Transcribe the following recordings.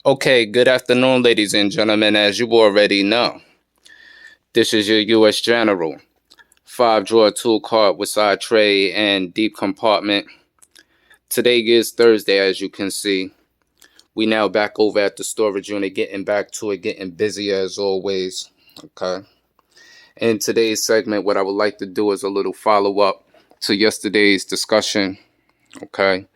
Okay, good afternoon, ladies and gentlemen. As you already know, this is your U.S. General. 5-drawer tool cart with side tray and deep compartment. Today is Thursday, as you can see. We now back over at the storage unit, getting back to it, getting busy as always. Okay. In today's segment, what I would like to do is a little follow-up to yesterday's discussion. Okay.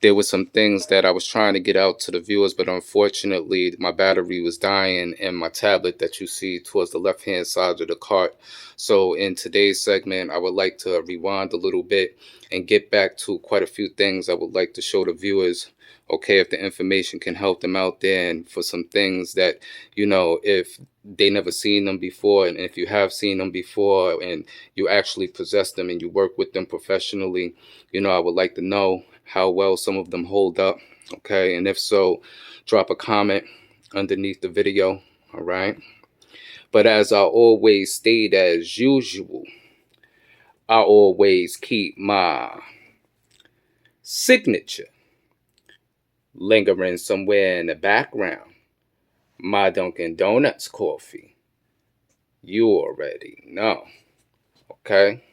There were some things that I was trying to get out to the viewers, but unfortunately my battery was dying in my tablet that you see towards the left hand side of the cart. So in today's segment, I would like to rewind a little bit and get back to quite a few things I would like to show the viewers. Okay, if the information can help them out there, and for some things that, if they never seen them before, and if you have seen them before and you actually possess them and you work with them professionally, I would like to know how well some of them hold up. Okay, and if so, drop a comment underneath the video. All right, but as I always state, as usual, I always keep my signature lingering somewhere in the background. My Dunkin' Donuts coffee. You already know. Okay,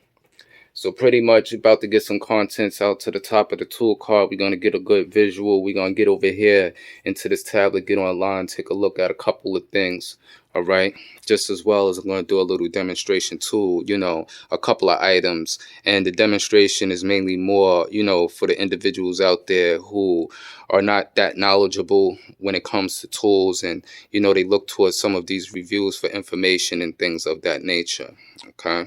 so pretty much about to get some contents out to the top of the tool cart. We're going to get a good visual. We're going to get over here into this tablet, get online, take a look at a couple of things. All right. Just as well as I'm going to do a little demonstration too, a couple of items. And the demonstration is mainly more, for the individuals out there who are not that knowledgeable when it comes to tools. And, they look towards some of these reviews for information and things of that nature. Okay.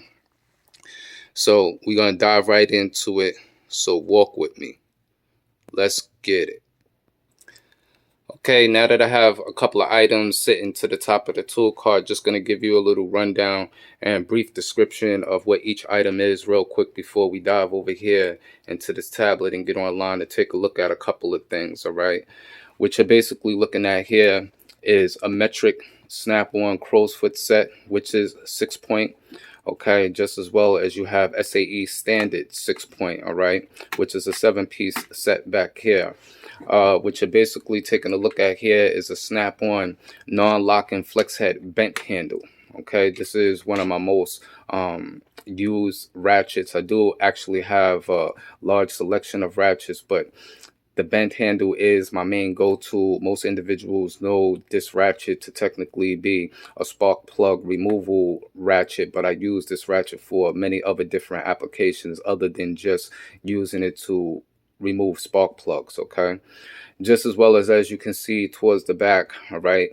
So we're going to dive right into it. So walk with me. Let's get it. Okay, now that I have a couple of items sitting to the top of the tool cart, just going to give you a little rundown and brief description of what each item is real quick before we dive over here into this tablet and get online to take a look at a couple of things, all right? What you're basically looking at here is a metric snap-on crow's foot set, which is 6-point. Okay, just as well as you have SAE standard 6-point, all right, which is a 7-piece set back here. What you're basically taking a look at here is a snap-on non-locking flex head bent handle. Okay, this is one of my most used ratchets. I do actually have a large selection of ratchets, but the bent handle is my main go-to. Most individuals know this ratchet to technically be a spark plug removal ratchet, but I use this ratchet for many other different applications other than just using it to remove spark plugs. Okay, just as well as you can see towards the back, all right,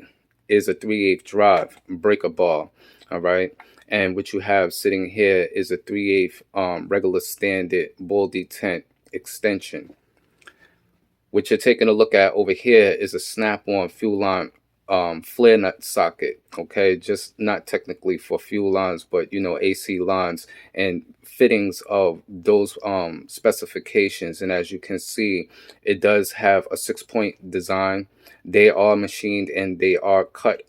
is a 3/8 drive breaker bar. All right, and what you have sitting here is a 3/8 regular standard ball detent extension. What you're taking a look at over here is a snap-on fuel line flare nut socket. Okay, just not technically for fuel lines, but AC lines and fittings of those specifications. And as you can see, it does have a 6-point design. They are machined and they are cut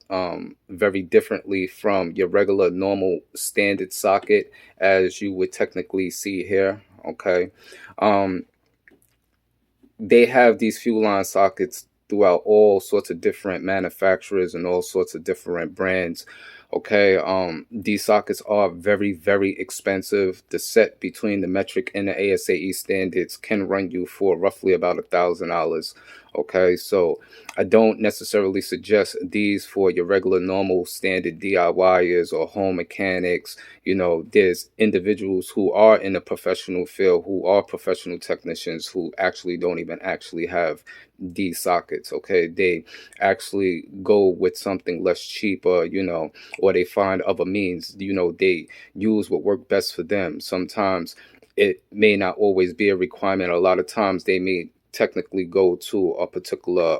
very differently from your regular normal standard socket, as you would technically see here. Okay, they have these fuel line sockets throughout all sorts of different manufacturers and all sorts of different brands. Okay, these sockets are very, very expensive. The set between the metric and the ASAE standards can run you for roughly about $1,000. Okay, so I don't necessarily suggest these for your regular normal standard DIYers or home mechanics. There's individuals who are in the professional field, who are professional technicians, who actually don't even actually have these sockets. Okay, they actually go with something less cheaper, or they find other means. They use what works best for them. Sometimes it may not always be a requirement. A lot of times they may technically go to a particular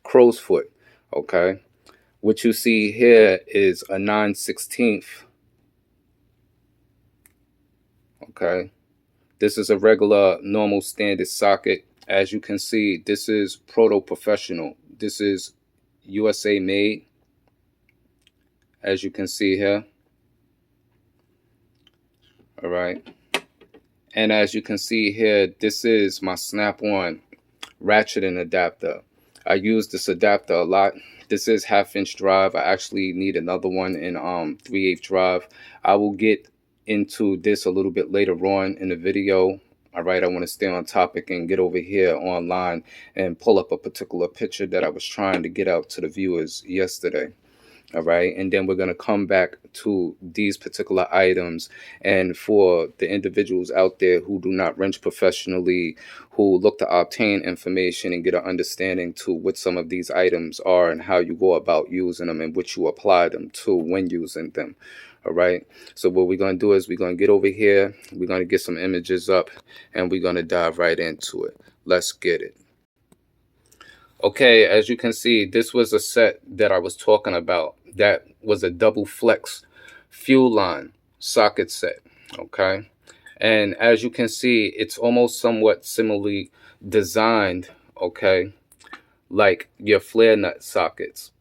crow's foot. Okay, what you see here is a 9/16. Okay, this is a regular normal standard socket. As you can see, this is Proto Professional. This is USA made, as you can see here. All right, and as you can see here, this is my snap-on ratcheting adapter. I use this adapter a lot. This is 1/2 inch drive. I actually need another one in 3/8 drive. I will get into this a little bit later on in the video. All right, I want to stay on topic and get over here online and pull up a particular picture that I was trying to get out to the viewers yesterday. All right, and then we're going to come back to these particular items. And for the individuals out there who do not wrench professionally, who look to obtain information and get an understanding to what some of these items are and how you go about using them and what you apply them to when using them. All right, so what we're going to do is we're going to get over here, we're going to get some images up, and we're going to dive right into it. Let's get it. Okay, as you can see, this was a set that I was talking about. That was a double flex fuel line socket set. Okay, and as you can see, it's almost somewhat similarly designed, okay, like your flare nut sockets,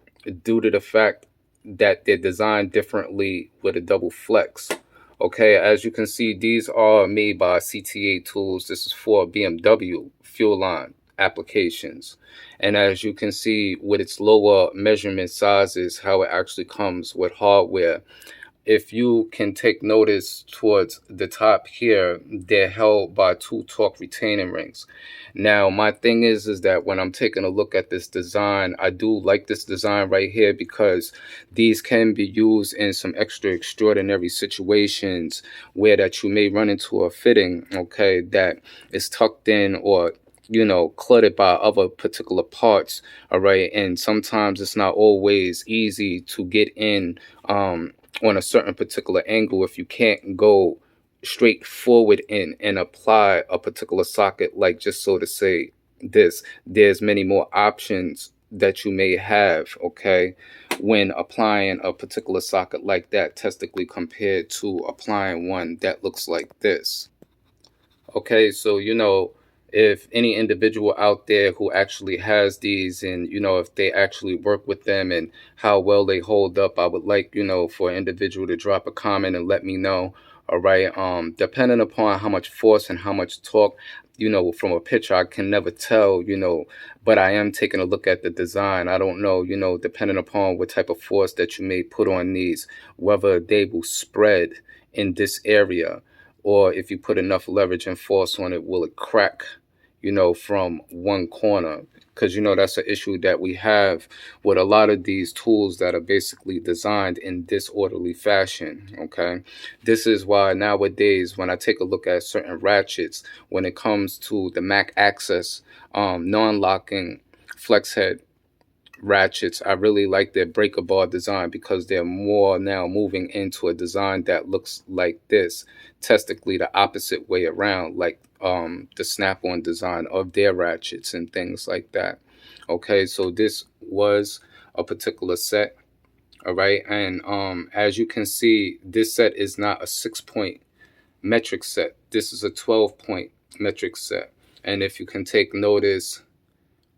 due to the fact that they're designed differently with a double flex. Okay, as you can see, these are made by CTA Tools. This is for BMW fuel line applications. And as you can see, with its lower measurement sizes, how it actually comes with hardware. If you can take notice towards the top here, they're held by 2 torque retaining rings. Now, my thing is that when I'm taking a look at this design, I do like this design right here because these can be used in some extra extraordinary situations where that you may run into a fitting, okay, that is tucked in or cluttered by other particular parts. All right, and sometimes it's not always easy to get in on a certain particular angle if you can't go straight forward in and apply a particular socket, like, just so to say this, there's many more options that you may have, okay, when applying a particular socket like that, testically, compared to applying one that looks like this. Okay, so if any individual out there who actually has these, and if they actually work with them and how well they hold up, I would like for an individual to drop a comment and let me know. All right, depending upon how much force and how much torque, from a picture I can never tell, but I am taking a look at the design. I don't know, depending upon what type of force that you may put on these, whether they will spread in this area, or if you put enough leverage and force on it, will it crack, from one corner? Because, that's an issue that we have with a lot of these tools that are basically designed in disorderly fashion, okay? This is why nowadays, when I take a look at certain ratchets, when it comes to the Mac Access non-locking flex head ratchets, I really like their breaker bar design because they're more now moving into a design that looks like this, testically the opposite way around, like the snap-on design of their ratchets and things like that. Okay, so this was a particular set. All right, and as you can see, this set is not a 6-point metric set. This is a 12-point metric set. And if you can take notice,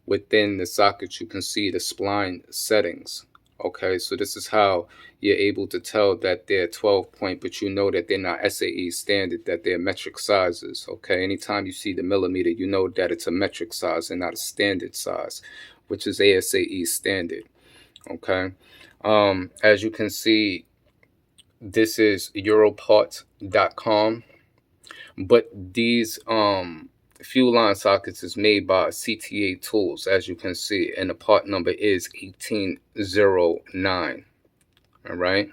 within the socket, you can see the spline settings. Okay, so this is how you're able to tell that they're 12-point, but that they're not SAE standard, that they're metric sizes. Okay, anytime you see the millimeter, that it's a metric size and not a standard size, which is ASAE standard. Okay, as you can see, this is Europarts.com, but these fuel line sockets is made by CTA Tools, as you can see, and the part number is 1809. All right,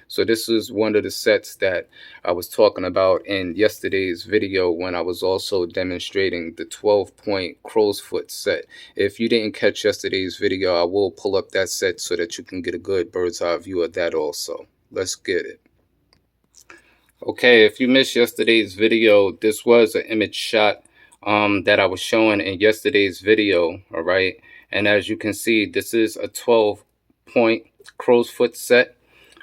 so this is one of the sets that I was talking about in yesterday's video when I was also demonstrating the 12-point crow's foot set. If you didn't catch yesterday's video, I will pull up that set so that you can get a good bird's eye view of that also. Let's get it. Okay, if you missed yesterday's video, this was an image shot that I was showing in yesterday's video. All right, and as you can see, this is a 12-point crow's foot set.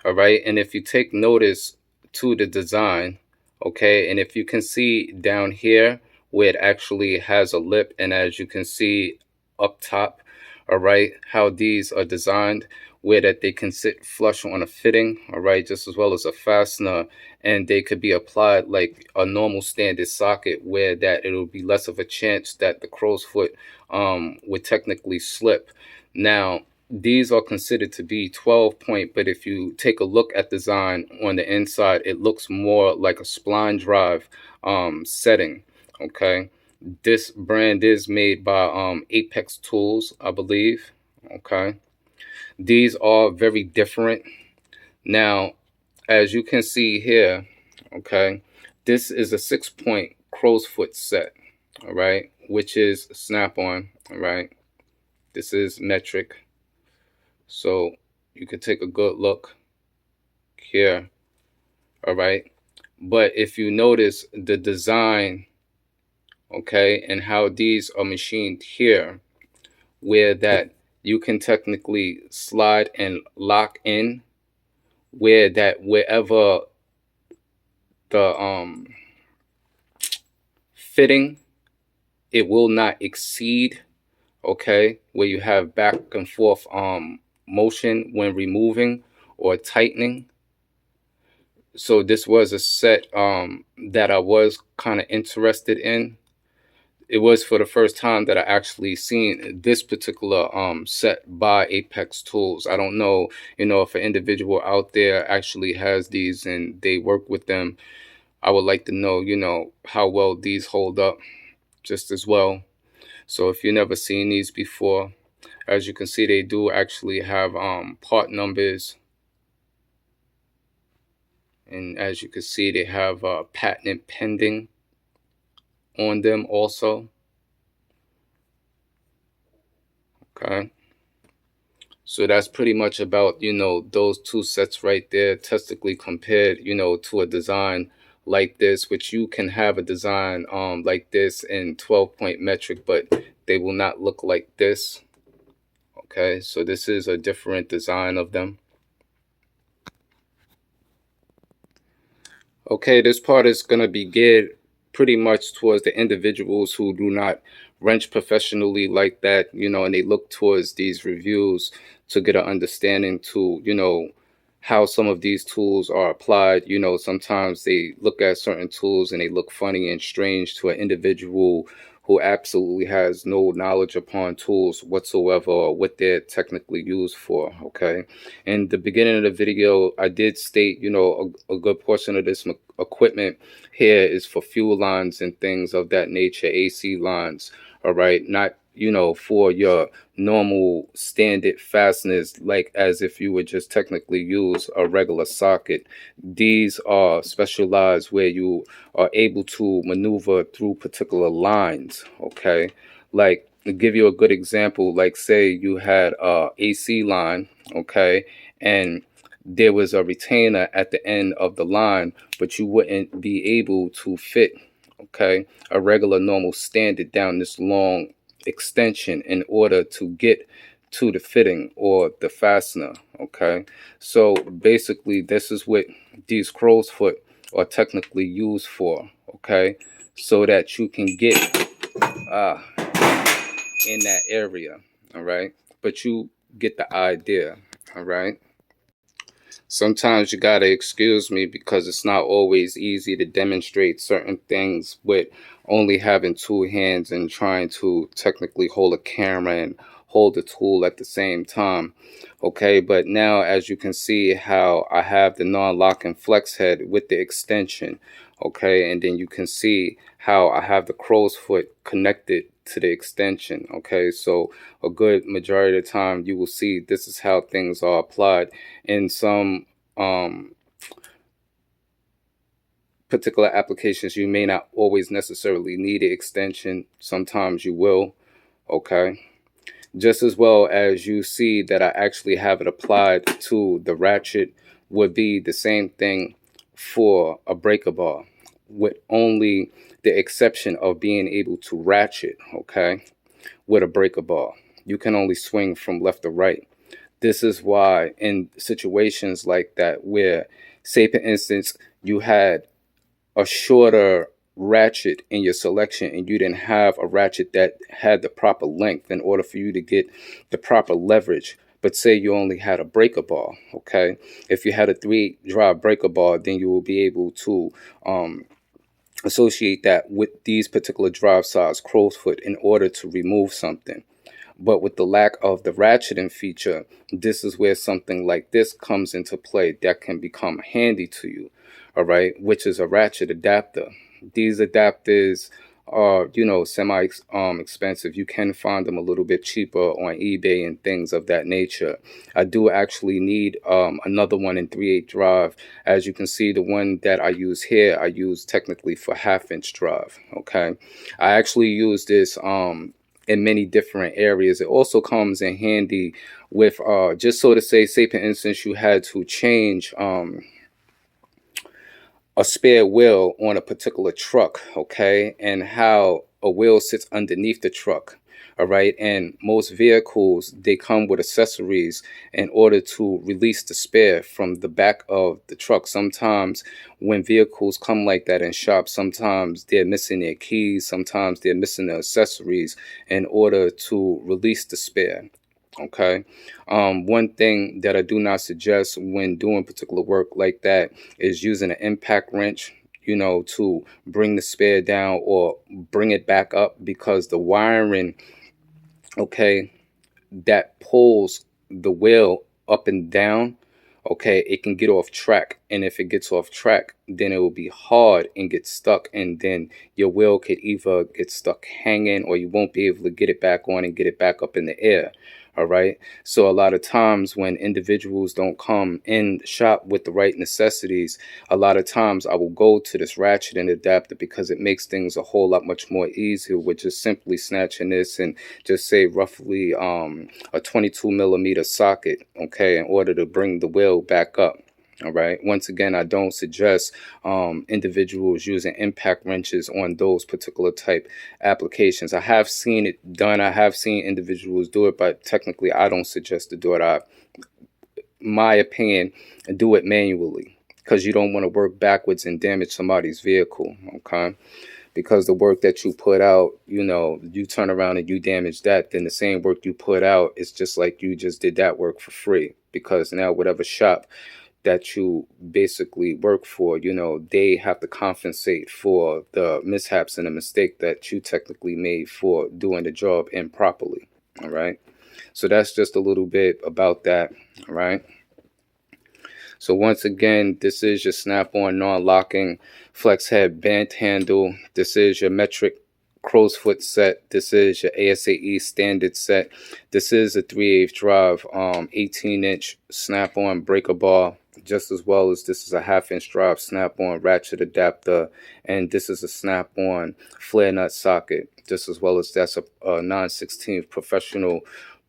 All right, and if you take notice to the design, okay, and if you can see down here where it actually has a lip, and as you can see up top, all right, how these are designed, where that they can sit flush on a fitting, all right, just as well as a fastener, and they could be applied like a normal standard socket, where that it'll be less of a chance that the crow's foot would technically slip. Now, these are considered to be 12 point, but if you take a look at the design on the inside, it looks more like a spline drive setting. Okay, this brand is made by Apex Tools, I believe. Okay, these are very different. Now, as you can see here, okay, this is a 6-point crow's foot set, all right, which is snap-on, all right. This is metric, so you can take a good look here, all right. But if you notice the design, okay, and how these are machined here, where that you can technically slide and lock in, where that wherever the fitting, it will not exceed, okay, where you have back and forth motion when removing or tightening. So this was a set that I was kind of interested in. It was for the first time that I actually seen this particular set by Apex Tools. I don't know, if an individual out there actually has these and they work with them. I would like to know, how well these hold up just as well. So if you've never seen these before, as you can see, they do actually have part numbers. And as you can see, they have patent pending on them also. Okay. So that's pretty much about, those two sets right there, testically compared, to a design like this, which you can have a design like this in 12-point metric, but they will not look like this. Okay, so this is a different design of them. Okay, this part is going to be geared pretty much towards the individuals who do not wrench professionally like that, and they look towards these reviews to get an understanding to, how some of these tools are applied. Sometimes they look at certain tools and they look funny and strange to an individual who absolutely has no knowledge upon tools whatsoever or what they're technically used for. Okay, in the beginning of the video, I did state, a good portion of this equipment here is for fuel lines and things of that nature, AC lines, all right, not, for your normal standard fasteners, like as if you would just technically use a regular socket. These are specialized where you are able to maneuver through particular lines. Okay, like to give you a good example, like say you had a AC line, okay, and there was a retainer at the end of the line, but you wouldn't be able to fit, okay, a regular normal standard down this long extension in order to get to the fitting or the fastener. Okay, so basically this is what these crow's foot are technically used for. Okay, so that you can get in that area. All right, but you get the idea. All right. Sometimes you gotta excuse me because it's not always easy to demonstrate certain things with only having two hands and trying to technically hold a camera and hold the tool at the same time. Okay, but now as you can see how I have the non-locking flex head with the extension. Okay, and then you can see how I have the crow's foot connected to the extension. Okay, so a good majority of the time you will see this is how things are applied. In some particular applications, you may not always necessarily need an extension. Sometimes you will. Okay, just as well as you see that I actually have it applied to the ratchet would be the same thing for a breaker bar, with only the exception of being able to ratchet. Okay, with a breaker bar you can only swing from left to right. This is why in situations like that where, say for instance, you had a shorter ratchet in your selection and you didn't have a ratchet that had the proper length in order for you to get the proper leverage, but say you only had a breaker bar. Okay, if you had a 3 drive breaker bar, then you will be able to associate that with these particular drive size crowfoot in order to remove something. But with the lack of the ratcheting feature, this is where something like this comes into play that can become handy to you, all right, which is a ratchet adapter. These adapters are, semi expensive. You can find them a little bit cheaper on eBay and things of that nature. I do actually need another one in 3/8 drive. As you can see, the one that I use here, I use technically for 1/2 inch drive. Okay, I actually use this in many different areas. It also comes in handy with just so to say for instance, you had to change a spare wheel on a particular truck, okay, and how a wheel sits underneath the truck. All right, and most vehicles, they come with accessories in order to release the spare from the back of the truck. Sometimes when vehicles come like that in shops, sometimes they're missing their keys, sometimes they're missing the accessories in order to release the spare. Okay. One thing that I do not suggest when doing particular work like that is using an impact wrench, to bring the spare down or bring it back up, because the wiring, okay, that pulls the wheel up and down, okay, it can get off track. And if it gets off track, then it will be hard and get stuck. And then your wheel could either get stuck hanging, or you won't be able to get it back on and get it back up in the air. All right. So a lot of times when individuals don't come in the shop with the right necessities, a lot of times I will go to this ratcheting adapter, because it makes things a whole lot much more easier with just simply snatching this and just say roughly a 22 millimeter socket, okay, in order to bring the wheel back up. All right. Once again, I don't suggest individuals using impact wrenches on those particular type applications. I have seen it done. I have seen individuals do it, but technically I don't suggest to do it. My opinion, do it manually, because you don't want to work backwards and damage somebody's vehicle. Okay. Because the work that you put out, you turn around and you damage that, then the same work you put out is just like you just did that work for free. Because now whatever shop that you basically work for, they have to compensate for the mishaps and the mistake that you technically made for doing the job improperly. All right. So that's just a little bit about that. All right. So once again, this is your snap-on non-locking flex head band handle. This is your metric crow's foot set. This is your ASAE standard set. This is a 3/8 drive 18-inch snap-on breaker bar, just as well as this is a 1/2 inch drive snap-on ratchet adapter, and this is a snap-on flare nut socket, just as well as that's a 9/16 professional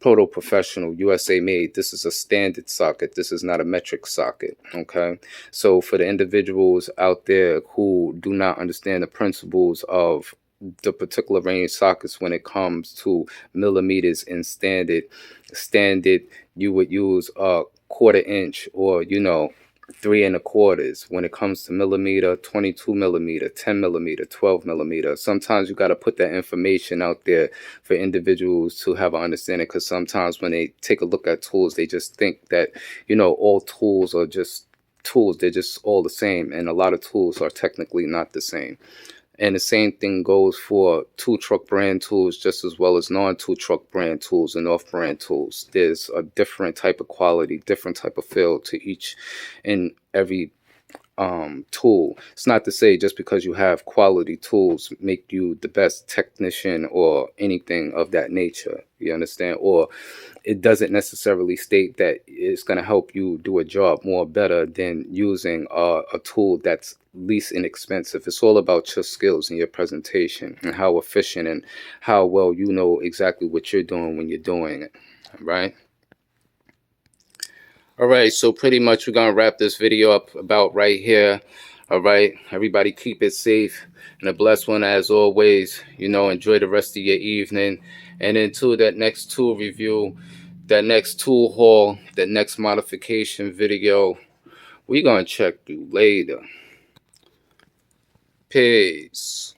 proto professional USA made. This is a standard socket. This is not a metric socket. Okay. So for the individuals out there who do not understand the principles of the particular range sockets when it comes to millimeters in standard, you would use a 1/4 inch, or 3 1/4. When it comes to millimeter, 22 millimeter, 10 millimeter, 12 millimeter. Sometimes you got to put that information out there for individuals to have an understanding, because sometimes when they take a look at tools, they just think that, all tools are just tools. They're just all the same. And a lot of tools are technically not the same. And the same thing goes for tool truck brand tools, just as well as non-tool truck brand tools and off-brand tools. There's a different type of quality, different type of feel to each and every tool. It's not to say just because you have quality tools make you the best technician or anything of that nature. You understand? Or it doesn't necessarily state that it's going to help you do a job more better than using a tool that's least inexpensive. It's all about your skills and your presentation and how efficient and how well you know exactly what you're doing when you're doing it. Right? All right, so pretty much we're going to wrap this video up about right here. All right, everybody keep it safe and a blessed one as always. Enjoy the rest of your evening. And until that next tool review, that next tool haul, that next modification video, we're going to check you later. Peace.